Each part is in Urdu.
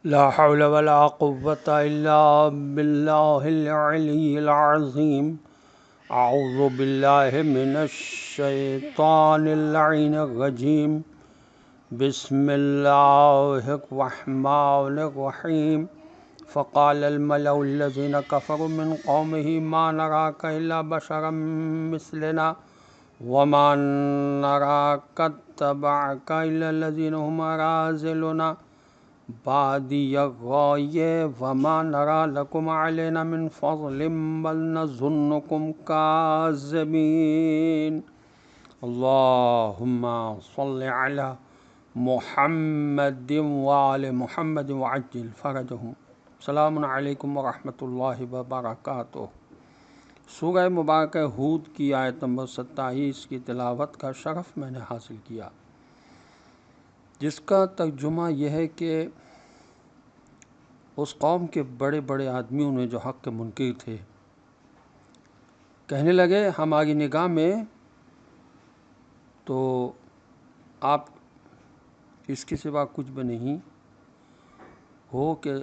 لا حول ولا قوة إلا بالله العلي العظيم. أعوذ بالله من الشيطان اللعين الرجيم. بسم الله الرحمن الرحيم. فقال الملأ الذين كفروا من قومه ما نراك إلا بشرا مثلنا وما نراك اتبعك إلا الذين هم أراذلنا بادي الرأي وما نرى لكم علينا من فضل بل نظنكم كاذبين. اللهم صل على محمد وآل محمد وعجل فرجهم. السلام علیکم ورحمۃ اللہ وبرکاتہ۔ سورہ مبارکہ ہود کی آیت نمبر 27 کی تلاوت کا شرف میں نے حاصل کیا، جس کا ترجمہ یہ ہے کہ اس قوم کے بڑے بڑے آدمیوں نے جو حق کے منکر تھے کہنے لگے ہماری نگاہ میں تو آپ اس کے سوا کچھ بھی نہیں ہو کہ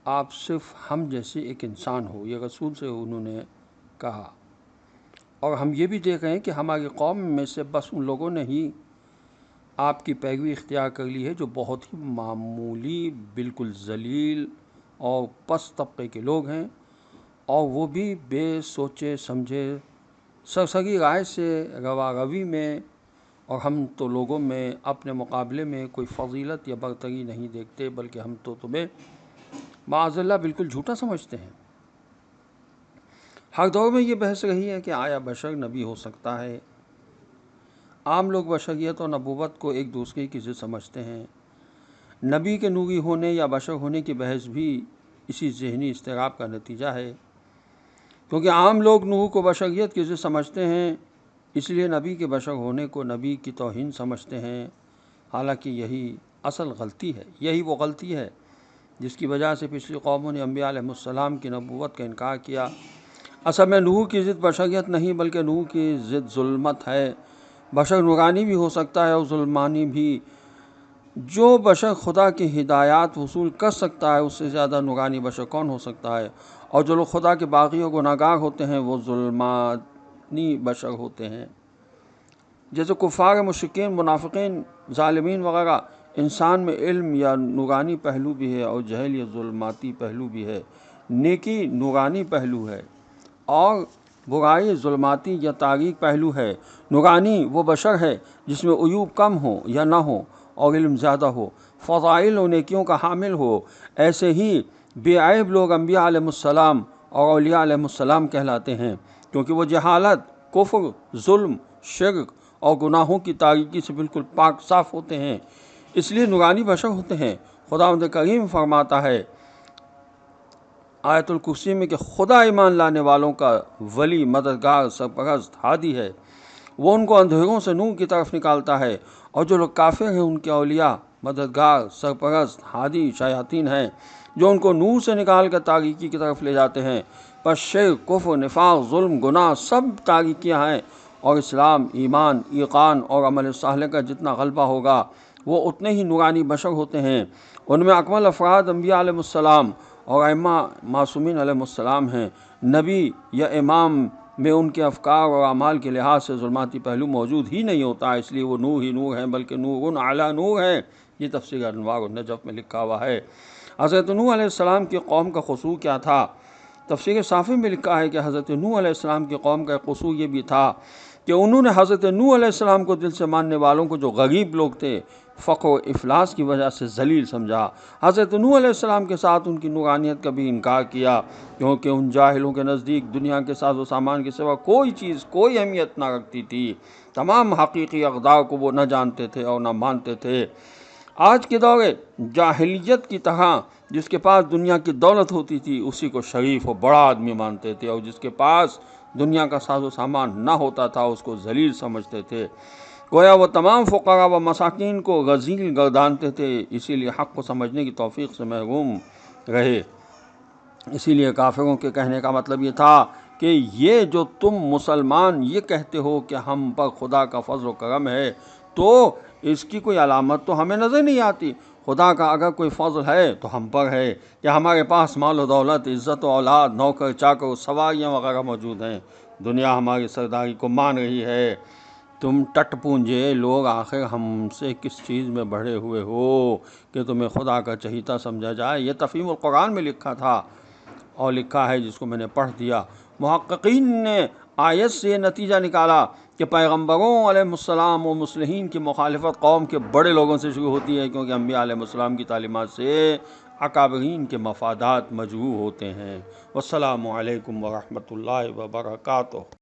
آپ صرف ہم جیسے ایک انسان ہو۔ یہ رسول سے انہوں نے کہا، اور ہم یہ بھی دیکھ رہے ہیں کہ ہماری قوم میں سے بس ان لوگوں نے ہی آپ کی پیروی اختیار کر لی ہے جو بہت ہی معمولی، بالکل ذلیل اور پست طبقے کے لوگ ہیں، اور وہ بھی بے سوچے سمجھے سرسری رائے سے روا روی میں، اور ہم تو لوگوں میں اپنے مقابلے میں کوئی فضیلت یا برتری نہیں دیکھتے، بلکہ ہم تو تمہیں معاذ اللہ بالکل جھوٹا سمجھتے ہیں۔ ہر دور میں یہ بحث رہی ہے کہ آیا بشر نبی ہو سکتا ہے؟ عام لوگ بشریت اور نبوت کو ایک دوسرے کی ضد سمجھتے ہیں۔ نبی کے نوری ہونے یا بشر ہونے کی بحث بھی اسی ذہنی اضطراب کا نتیجہ ہے، کیونکہ عام لوگ نوح کو بشریت کی ضد سمجھتے ہیں، اس لیے نبی کے بشر ہونے کو نبی کی توہین سمجھتے ہیں، حالانکہ یہی اصل غلطی ہے۔ یہی وہ غلطی ہے جس کی وجہ سے پچھلی قوموں نے انبیاء علیہ السلام کی نبوت کا انکار کیا۔ اصل میں نوح کی ضد بشریت نہیں بلکہ نوح کی ضد ظلمت ہے۔ بشر نورانی بھی ہو سکتا ہے اور ظلمانی بھی۔ جو بشر خدا کی ہدایات وصول کر سکتا ہے اس سے زیادہ نورانی بشر کون ہو سکتا ہے؟ اور جو لوگ خدا کے باغی اور گناہگار ہوتے ہیں وہ ظلمانی بشر ہوتے ہیں۔ جیسے کفار، مشرکین، منافقین، ظالمین وغیرہ، انسان میں علم یا نورانی پہلو بھی ہے اور جہل یا ظلماتی پہلو بھی ہے۔ نیکی نورانی پہلو ہے اور برائی ظلماتی یا تاریک پہلو ہے۔ نورانی وہ بشر ہے جس میں عیوب کم ہو یا نہ ہو اور علم زیادہ ہو، فضائل و نیکیوں کا حامل ہو۔ ایسے ہی بے عیب لوگ انبیاء علیہ السلام اور اولیاء علیہ السلام کہلاتے ہیں، کیونکہ وہ جہالت، کفر، ظلم، شرک اور گناہوں کی تاریکی سے بالکل پاک صاف ہوتے ہیں، اس لیے نورانی بشر ہوتے ہیں۔ خداوند کریم فرماتا ہے آیت الکرسی میں کہ خدا ایمان لانے والوں کا ولی، مددگار، سرپرست، ہادی ہے۔ وہ ان کو اندھیروں سے نور کی طرف نکالتا ہے، اور جو لوگ کافر ہیں ان کے اولیاء، مددگار، سرپرست، ہادی شیاطین ہیں جو ان کو نور سے نکال کر تاریکی کی طرف لے جاتے ہیں۔ پس شرک، کفر، نفاق، ظلم، گناہ سب تاریکیاں ہیں، اور اسلام، ایمان، ایقان اور عمل صالح کا جتنا غلبہ ہوگا وہ اتنے ہی نورانی بشر ہوتے ہیں۔ ان میں اکمل افراد انبیاء علیہ السلام اور ائمہ معصومین علیہ السلام ہیں۔ نبی یا امام میں ان کے افکار اور اعمال کے لحاظ سے ظلماتی پہلو موجود ہی نہیں ہوتا، اس لیے وہ نور ہی نور ہیں، بلکہ نور علی نور ہے۔ یہ تفسیر انوار النجف میں لکھا ہوا ہے۔ حضرت نوح علیہ السلام کی قوم کا قصور کیا تھا؟ تفسیر صافی میں لکھا ہے کہ حضرت نوح علیہ السلام کی قوم کا قصور یہ بھی تھا کہ انہوں نے حضرت نوح علیہ السلام کو دل سے ماننے والوں کو جو غریب لوگ تھے، فقر و افلاس کی وجہ سے ذلیل سمجھا۔ حضرت نوح علیہ السلام کے ساتھ ان کی نورانیت کا بھی انکار کیا، کیونکہ ان جاہلوں کے نزدیک دنیا کے ساز و سامان کے سوا کوئی چیز کوئی اہمیت نہ رکھتی تھی۔ تمام حقیقی اقدار کو وہ نہ جانتے تھے اور نہ مانتے تھے۔ آج کے دور جاہلیت کی طرح جس کے پاس دنیا کی دولت ہوتی تھی اسی کو شریف و بڑا آدمی مانتے تھے، اور جس کے پاس دنیا کا ساز و سامان نہ ہوتا تھا اس کو ذلیل سمجھتے تھے۔ گویا وہ تمام فقراء و مساکین کو غزیل گردانتے تھے، اسی لیے حق کو سمجھنے کی توفیق سے محروم رہے۔ اسی لیے کافروں کے کہنے کا مطلب یہ تھا کہ یہ جو تم مسلمان یہ کہتے ہو کہ ہم پر خدا کا فضل و کرم ہے، تو اس کی کوئی علامت تو ہمیں نظر نہیں آتی۔ خدا کا اگر کوئی فضل ہے تو ہم پر ہے کہ ہمارے پاس مال و دولت، عزت و اولاد، نوکر چاکر، سواریاں وغیرہ موجود ہیں۔ دنیا ہماری سرداری کو مان رہی ہے۔ تم ٹٹ پونجے لوگ آخر ہم سے کس چیز میں بڑھے ہوئے ہو کہ تمہیں خدا کا چہیتا سمجھا جائے؟ یہ تفہیم القرآن میں لکھا تھا اور لکھا ہے، جس کو میں نے پڑھ دیا۔ محققین نے آیت سے یہ نتیجہ نکالا کہ پیغمبروں علیہ السلام و مصلحین کی مخالفت قوم کے بڑے لوگوں سے شروع ہوتی ہے، کیونکہ انبیاء علیہ السلام کی تعلیمات سے اکابرین کے مفادات مجروح ہوتے ہیں۔ والسلام علیکم ورحمۃ اللہ وبرکاتہ۔